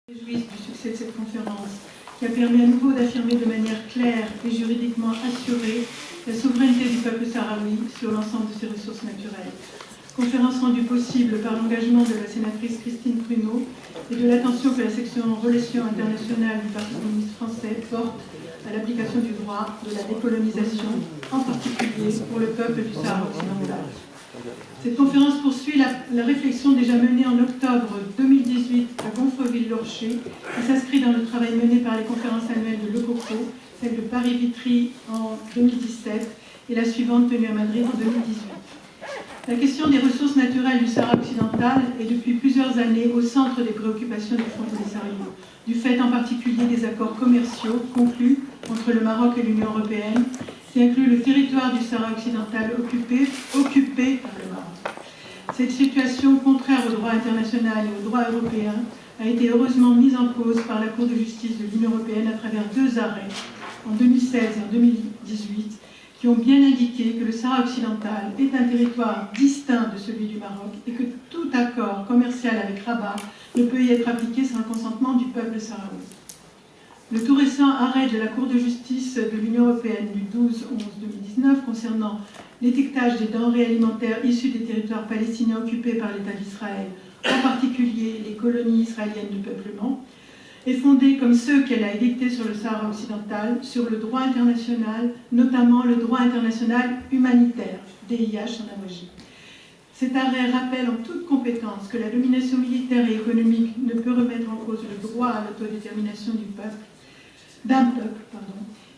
Réjouissent du succès de cette conférence, qui a permis à nouveau d'affirmer de manière claire et juridiquement assurée la souveraineté du peuple sahraoui sur l'ensemble de ses ressources naturelles. Conférence rendue possible par l'engagement de la sénatrice Christine Pruneau et de l'attention que la section Relations internationales du Parti communiste français porte à l'application du droit de la décolonisation, en particulier pour le peuple du Sahara occidental. Cette conférence poursuit la réflexion déjà menée en octobre 2018 à Gonfreville-Lorcher et s'inscrit dans le travail mené par les conférences annuelles de l'OCOCO, celle de Paris-Vitry en 2017 et la suivante tenue à Madrid en 2018. La question des ressources naturelles du Sahara occidental est depuis plusieurs années au centre des préoccupations du Front Polisario, du fait en particulier des accords commerciaux conclus entre le Maroc et l'Union européenne, qui inclut le territoire du Sahara occidental occupé par le Maroc. Cette situation, contraire au droit international et au droit européen, a été heureusement mise en cause par la Cour de justice de l'Union européenne à travers deux arrêts, en 2016 et en 2018, qui ont bien indiqué que le Sahara occidental est un territoire distinct de celui du Maroc et que tout accord commercial avec Rabat ne peut y être appliqué sans le consentement du peuple sahraoui. Le tout récent arrêt de la Cour de justice de l'Union européenne du 12/11/2019 concernant l'étiquetage des denrées alimentaires issues des territoires palestiniens occupés par l'État d'Israël, en particulier les colonies israéliennes de peuplement, est fondé, comme ceux qu'elle a édictés sur le Sahara occidental, sur le droit international, notamment le droit international humanitaire, DIH en abrégé. Cet arrêt rappelle en toute compétence que la domination militaire et économique ne peut remettre en cause le droit à l'autodétermination d'un peuple,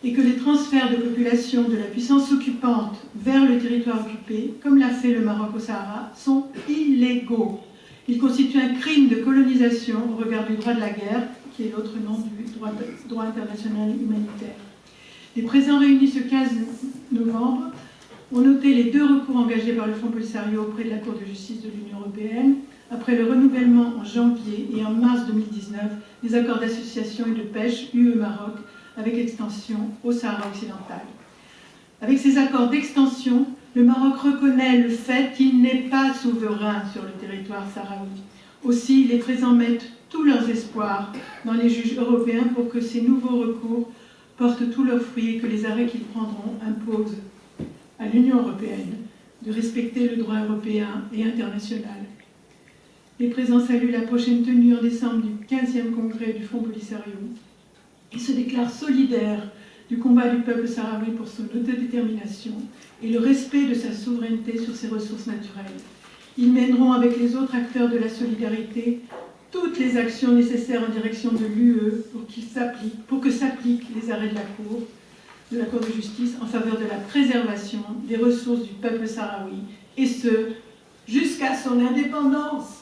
et que les transferts de population de la puissance occupante vers le territoire occupé, comme l'a fait le Maroc au Sahara, sont illégaux. Ils constituent un crime de colonisation au regard du droit de la guerre, qui est l'autre nom du droit international humanitaire. Les présents réunis ce 15 novembre ont noté les deux recours engagés par le Front Polisario auprès de la Cour de justice de l'Union européenne, après le renouvellement en janvier et en mars 2019 des accords d'association et de pêche UE-Maroc avec extension au Sahara occidental. Avec ces accords d'extension, le Maroc reconnaît le fait qu'il n'est pas souverain sur le territoire sahraoui. Aussi, les présents mettent tous leurs espoirs dans les juges européens pour que ces nouveaux recours portent tous leurs fruits et que les arrêts qu'ils prendront imposent à l'Union européenne de respecter le droit européen et international. Les présents saluent la prochaine tenue en décembre du 15e congrès du Front Polisario et se déclarent solidaires du combat du peuple sahraoui pour son autodétermination et le respect de sa souveraineté sur ses ressources naturelles. Ils mèneront avec les autres acteurs de la solidarité toutes les actions nécessaires en direction de l'UE pour que s'appliquent les arrêts de la Cour de justice en faveur de la préservation des ressources du peuple sahraoui, et ce, jusqu'à son indépendance.